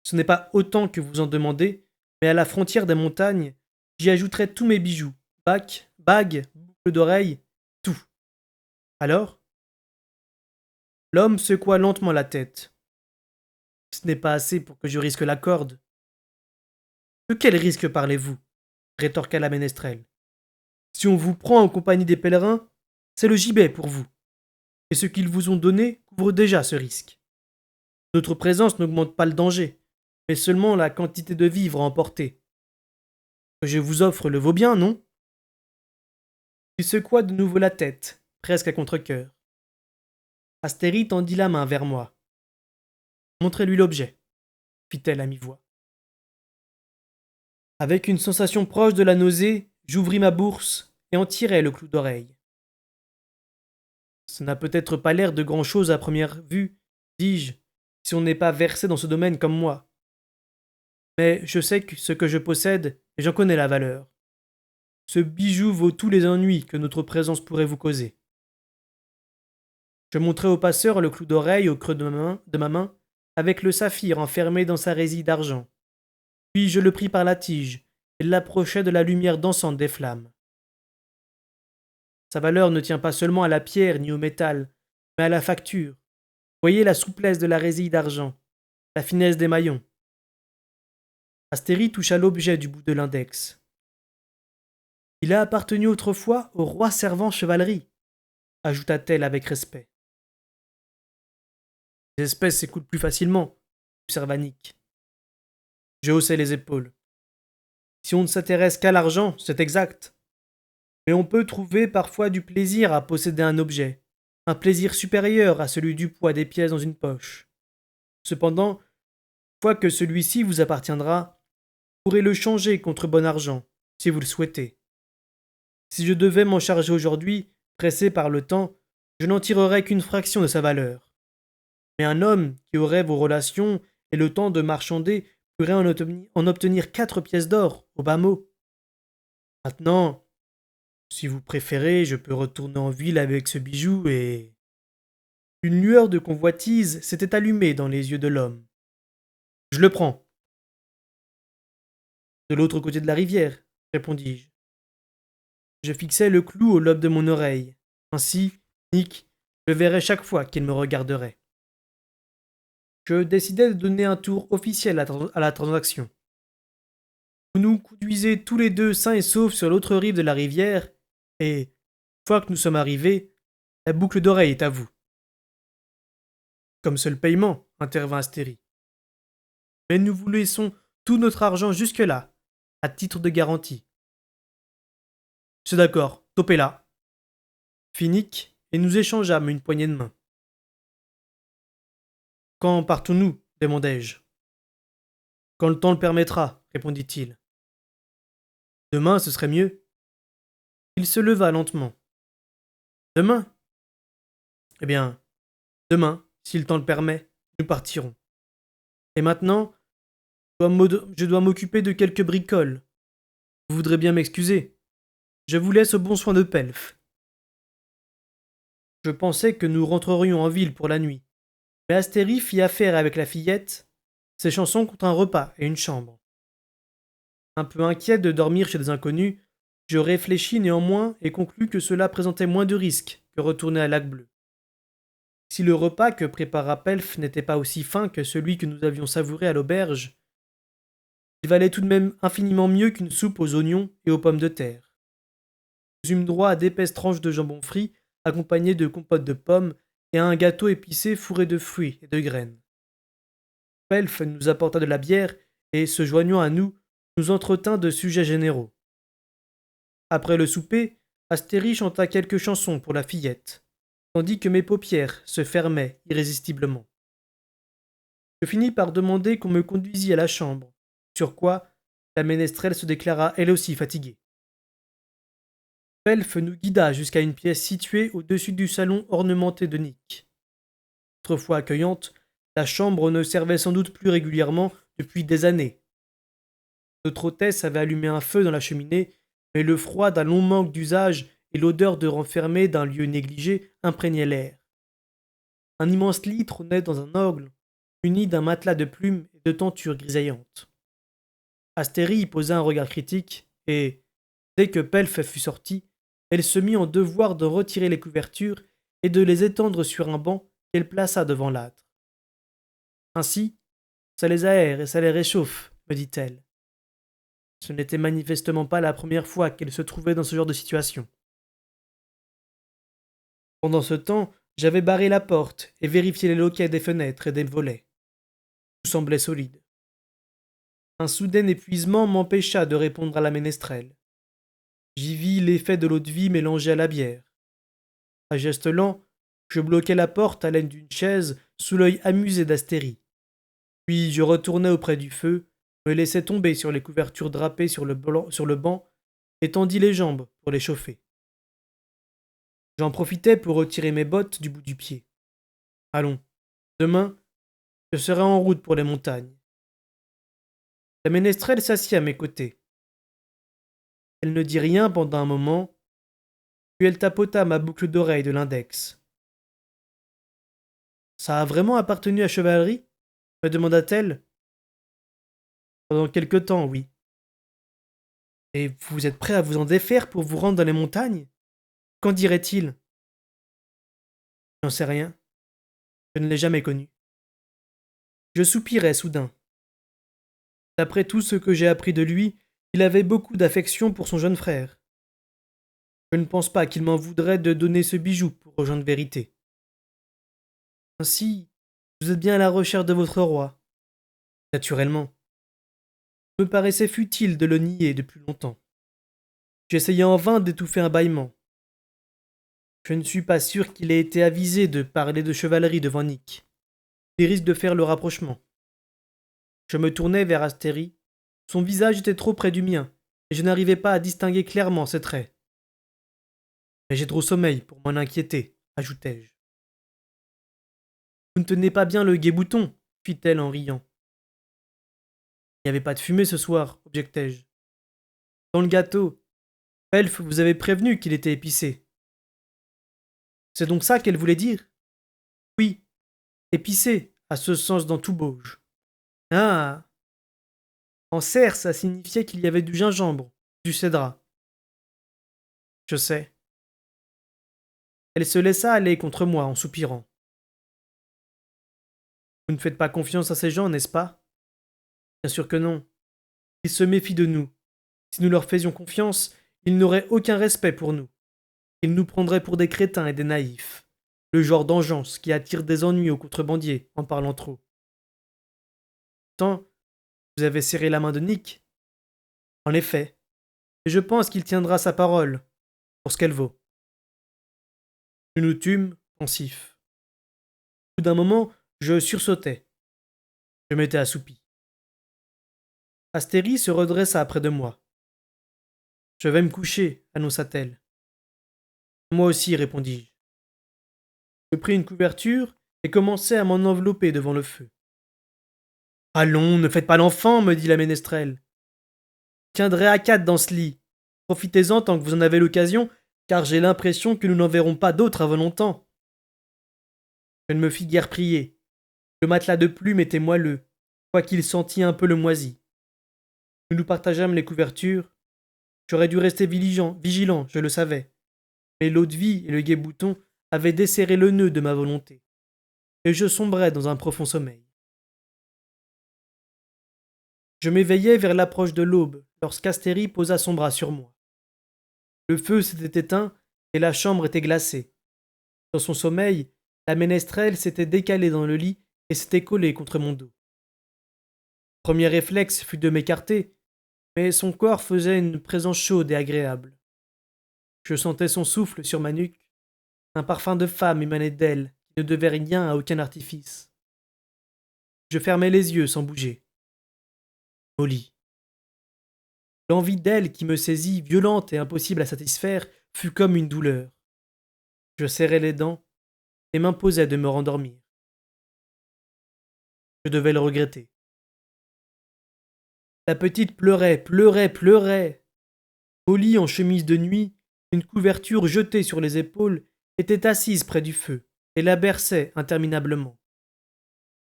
A: Ce n'est pas autant que vous en demandez, mais à la frontière des montagnes, j'y ajouterai tous mes bijoux, bagues, boucles d'oreilles, tout. Alors? L'homme secoua lentement la tête. Ce n'est pas assez pour que je risque la corde. De quel risque parlez-vous? Rétorqua la ménestrelle. Si on vous prend en compagnie des pèlerins, c'est le gibet pour vous. Et ce qu'ils vous ont donné couvre déjà ce risque. Notre présence n'augmente pas le danger, mais seulement la quantité de vivres à emporter. Ce que je vous offre le vaut bien, non? Il secoua de nouveau la tête, presque à contre-cœur. Astérie tendit la main vers moi. Montrez-lui l'objet, fit-elle à mi-voix. Avec une sensation proche de la nausée, j'ouvris ma bourse et en tirai le clou d'oreille. Ça n'a peut-être pas l'air de grand-chose à première vue, dis-je, si on n'est pas versé dans ce domaine comme moi. Mais je sais ce que je possède et j'en connais la valeur. Ce bijou vaut tous les ennuis que notre présence pourrait vous causer. Je montrai au passeur le clou d'oreille au creux de ma main, avec le saphir enfermé dans sa résille d'argent. Puis je le pris par la tige et l'approchai de la lumière dansante des flammes. Sa valeur ne tient pas seulement à la pierre ni au métal, mais à la facture. Voyez la souplesse de la résille d'argent, la finesse des maillons. Astérie toucha l'objet du bout de l'index. Il a appartenu autrefois au roi servant chevalerie, ajouta-t-elle avec respect. Les espèces s'écoulent plus facilement, observa Nick. Je haussai les épaules. Si on ne s'intéresse qu'à l'argent, c'est exact. Mais on peut trouver parfois du plaisir à posséder un objet, un plaisir supérieur à celui du poids des pièces dans une poche. Cependant, une fois que celui-ci vous appartiendra, vous pourrez le changer contre bon argent, si vous le souhaitez. Si je devais m'en charger aujourd'hui, pressé par le temps, je n'en tirerais qu'une fraction de sa valeur. Mais un homme qui aurait vos relations et le temps de marchander pourrait en obtenir 4 pièces d'or, au bas mot. Maintenant, si vous préférez, je peux retourner en ville avec ce bijou et... Une lueur de convoitise s'était allumée dans les yeux de l'homme. Je le prends. De l'autre côté de la rivière, répondis-je. Je fixai le clou au lobe de mon oreille. Ainsi, Nick le verrait chaque fois qu'il me regarderait. Je décidai de donner un tour officiel à la transaction. Vous nous conduisez tous les deux sains et saufs sur l'autre rive de la rivière, et, une fois que nous sommes arrivés, la boucle d'oreille est à vous. Comme seul paiement, intervint Astérie. Mais nous vous laissons tout notre argent jusque-là, à titre de garantie. C'est d'accord, topez là. Fit Nick, et nous échangeâmes une poignée de main. Quand partons-nous? Demandai-je. Quand le temps le permettra, répondit-il. Demain, ce serait mieux. Il se leva lentement. Demain? Eh bien, demain, si le temps le permet, nous partirons. Et maintenant, je dois m'occuper de quelques bricoles. Vous voudrez bien m'excuser. Je vous laisse au bon soin de Pelf. Je pensais que nous rentrerions en ville pour la nuit, mais Astérie fit affaire avec la fillette, ses chansons contre un repas et une chambre. Un peu inquiet de dormir chez des inconnus, je réfléchis néanmoins et conclus que cela présentait moins de risques que retourner à Lac-Bleu. Si le repas que prépara Pelf n'était pas aussi fin que celui que nous avions savouré à l'auberge, il valait tout de même infiniment mieux qu'une soupe aux oignons et aux pommes de terre. Nous eûmes droit à d'épaisses tranches de jambon frit accompagnées de compotes de pommes et à un gâteau épicé fourré de fruits et de graines. Pelf nous apporta de la bière et, se joignant à nous, nous entretint de sujets généraux. Après le souper, Astérie chanta quelques chansons pour la fillette, tandis que mes paupières se fermaient irrésistiblement. Je finis par demander qu'on me conduisît à la chambre, sur quoi la ménestrelle se déclara elle aussi fatiguée. Pelf nous guida jusqu'à une pièce située au-dessus du salon ornementé de niques. Autrefois accueillante, la chambre ne servait sans doute plus régulièrement depuis des années. Notre hôtesse avait allumé un feu dans la cheminée, mais le froid d'un long manque d'usage et l'odeur de renfermé d'un lieu négligé imprégnaient l'air. Un immense lit trônait dans un angle, muni d'un matelas de plumes et de tentures grisaillantes. Astérie y posa un regard critique, et, dès que Pelf fut sorti, elle se mit en devoir de retirer les couvertures et de les étendre sur un banc qu'elle plaça devant l'âtre. Ainsi, ça les aère et ça les réchauffe, me dit-elle. Ce n'était manifestement pas la première fois qu'elle se trouvait dans ce genre de situation. Pendant ce temps, j'avais barré la porte et vérifié les loquets des fenêtres et des volets. Tout semblait solide. Un soudain épuisement m'empêcha de répondre à la ménestrelle. J'y vis l'effet de l'eau-de-vie mélangée à la bière. À geste lent, je bloquai la porte à l'aide d'une chaise sous l'œil amusé d'Astérie. Puis je retournai auprès du feu, me laissai tomber sur les couvertures drapées sur le banc et tendis les jambes pour les chauffer. J'en profitai pour retirer mes bottes du bout du pied. Allons, demain, je serai en route pour les montagnes. La ménestrelle s'assit à mes côtés. Elle ne dit rien pendant un moment, puis elle tapota ma boucle d'oreille de l'index. Ça a vraiment appartenu à Chevalerie? Me demanda-t-elle. Pendant quelque temps, oui. Et vous êtes prêt à vous en défaire pour vous rendre dans les montagnes? Qu'en dirait-il? J'en sais rien. Je ne l'ai jamais connu. Je soupirai soudain. D'après tout ce que j'ai appris de lui, il avait beaucoup d'affection pour son jeune frère. Je ne pense pas qu'il m'en voudrait de donner ce bijou pour rejoindre Vérité. Ainsi, vous êtes bien à la recherche de votre roi. Naturellement. Il me paraissait futile de le nier depuis longtemps. J'essayais en vain d'étouffer un bâillement. Je ne suis pas sûr qu'il ait été avisé de parler de chevalerie devant Nick. Il risque de faire le rapprochement. Je me tournai vers Astérie. Son visage était trop près du mien, et je n'arrivais pas à distinguer clairement ses traits. Mais j'ai trop sommeil pour m'en inquiéter, ajoutai-je. Vous ne tenez pas bien le guet-bouton, fit-elle en riant. Il n'y avait pas de fumée ce soir, objectai-je. Dans le gâteau, Elfe vous avait prévenu qu'il était épicé. C'est donc ça qu'elle voulait dire? Oui, épicé, à ce sens dans tout Bauge. Ah! En serre, ça signifiait qu'il y avait du gingembre, du cédrat. Je sais. Elle se laissa aller contre moi en soupirant. Vous ne faites pas confiance à ces gens, n'est-ce pas? Bien sûr que non. Ils se méfient de nous. Si nous leur faisions confiance, ils n'auraient aucun respect pour nous. Ils nous prendraient pour des crétins et des naïfs. Le genre d'engeance qui attire des ennuis aux contrebandiers en parlant trop. Tant, vous avez serré la main de Nick. En effet, et je pense qu'il tiendra sa parole, pour ce qu'elle vaut. Nous nous tûmes, pensifs. Au bout d'un moment, je sursautai. Je m'étais assoupi. Astérie se redressa près de moi. Je vais me coucher, annonça-t-elle. Moi aussi, répondis-je. Je pris une couverture et commençai à m'en envelopper devant le feu. Allons, ne faites pas l'enfant, me dit la ménestrelle. Je tiendrai à quatre dans ce lit. Profitez-en tant que vous en avez l'occasion, car j'ai l'impression que nous n'en verrons pas d'autres avant longtemps. Je ne me fis guère prier. Le matelas de plumes était moelleux, quoiqu'il sentît un peu le moisi. Nous nous partageâmes les couvertures. J'aurais dû rester vigilant, je le savais. Mais l'eau-de-vie et le guet-bouton avaient desserré le nœud de ma volonté, et je sombrais dans un profond sommeil. Je m'éveillai vers l'approche de l'aube, lorsqu'Astérie posa son bras sur moi. Le feu s'était éteint, et la chambre était glacée. Dans son sommeil, la ménestrelle s'était décalée dans le lit et s'était collée contre mon dos. Premier réflexe fut de m'écarter, mais son corps faisait une présence chaude et agréable. Je sentais son souffle sur ma nuque. Un parfum de femme émanait d'elle, qui ne devait rien à aucun artifice. Je fermai les yeux sans bouger. Molly. L'envie d'elle qui me saisit, violente et impossible à satisfaire, fut comme une douleur. Je serrai les dents et m'imposai de me rendormir. Je devais le regretter. La petite pleurait, pleurait, pleurait. Molly, en chemise de nuit, une couverture jetée sur les épaules, était assise près du feu et la berçait interminablement.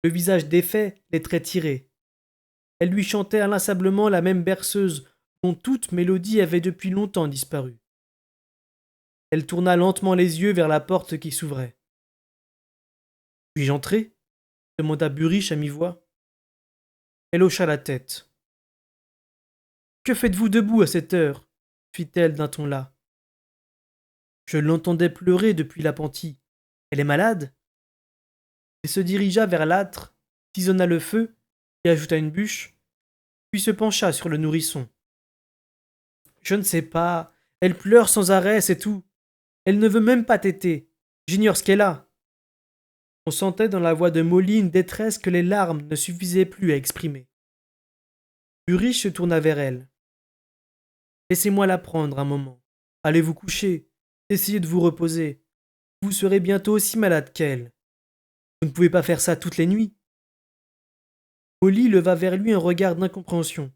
A: Le visage défait, les traits tirés. Elle lui chantait inlassablement la même berceuse dont toute mélodie avait depuis longtemps disparu. Elle tourna lentement les yeux vers la porte qui s'ouvrait. Puis-je entrer demanda Buriche à mi-voix. Elle hocha la tête. Que faites-vous debout à cette heure fit-elle d'un ton las. Je l'entendais pleurer depuis l'appentis. Elle est malade? Elle se dirigea vers l'âtre, tisonna le feu et ajouta une bûche, puis se pencha sur le nourrisson. Je ne sais pas, elle pleure sans arrêt, c'est tout. Elle ne veut même pas téter. J'ignore ce qu'elle a. On sentait dans la voix de Molly une détresse que les larmes ne suffisaient plus à exprimer. Buriche se tourna vers elle. Laissez-moi la prendre un moment. Allez vous coucher. Essayez de vous reposer. Vous serez bientôt aussi malade qu'elle. Vous ne pouvez pas faire ça toutes les nuits. Molly leva vers lui un regard d'incompréhension.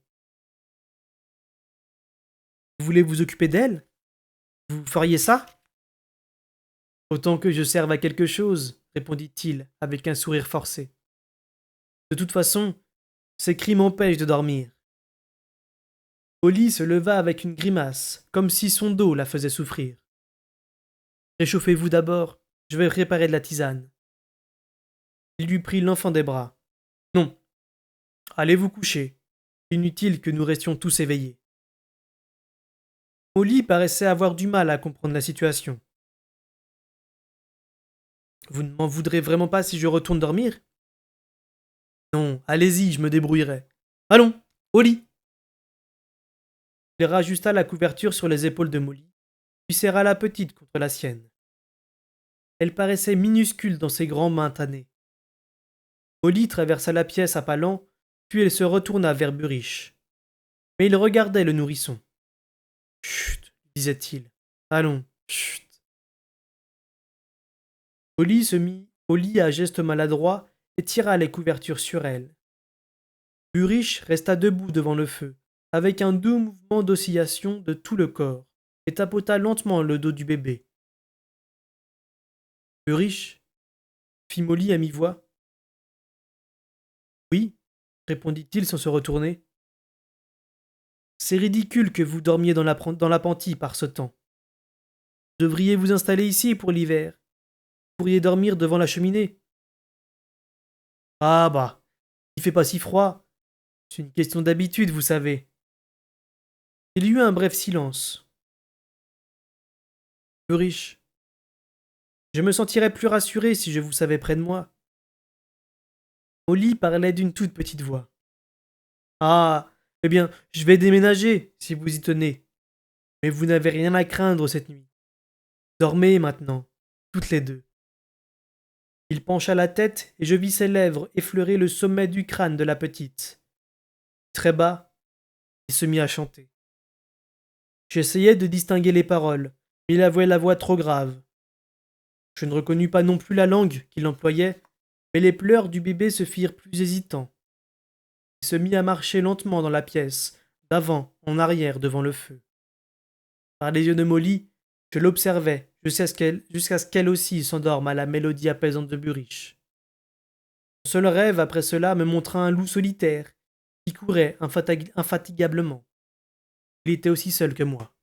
A: Vous voulez vous occuper d'elle? Vous feriez ça? Autant que je serve à quelque chose, répondit-il avec un sourire forcé. De toute façon, ces cris m'empêchent de dormir. Molly se leva avec une grimace, comme si son dos la faisait souffrir. Réchauffez-vous d'abord, je vais préparer de la tisane. Il lui prit l'enfant des bras. Non. Allez vous coucher. Inutile que nous restions tous éveillés. Molly paraissait avoir du mal à comprendre la situation. Vous ne m'en voudrez vraiment pas si je retourne dormir? Non, allez-y, je me débrouillerai. Allons, au lit. Il rajusta la couverture sur les épaules de Molly, puis serra la petite contre la sienne. Elle paraissait minuscule dans ses grands mains tannées. Molly traversa la pièce à pas lents, puis elle se retourna vers Buriche. Mais il regardait le nourrisson. Chut, disait-il. Allons, chut. Molly se mit au lit à geste maladroit et tira les couvertures sur elle. Buriche resta debout devant le feu, avec un doux mouvement d'oscillation de tout le corps, et tapota lentement le dos du bébé. Buriche fit Molly à mi-voix. Oui, répondit-il sans se retourner. C'est ridicule que vous dormiez dans l'appentis par ce temps. Vous devriez vous installer ici pour l'hiver. Vous pourriez dormir devant la cheminée. Ah bah, il fait pas si froid. C'est une question d'habitude, vous savez. Il y eut un bref silence. Buriche, je me sentirais plus rassuré si je vous savais près de moi. Molly parlait d'une toute petite voix. Ah, eh bien, je vais déménager, si vous y tenez. Mais vous n'avez rien à craindre cette nuit. Dormez maintenant, toutes les deux. Il pencha la tête et je vis ses lèvres effleurer le sommet du crâne de la petite. Très bas, il se mit à chanter. J'essayais de distinguer les paroles, mais il avait la voix trop grave. Je ne reconnus pas non plus la langue qu'il employait, mais les pleurs du bébé se firent plus hésitants. Il se mit à marcher lentement dans la pièce, d'avant en arrière devant le feu. Par les yeux de Molly, je l'observais jusqu'à ce qu'elle aussi s'endorme à la mélodie apaisante de Buriche. Mon seul rêve après cela me montra un loup solitaire qui courait infatigablement. Il était aussi seul que moi.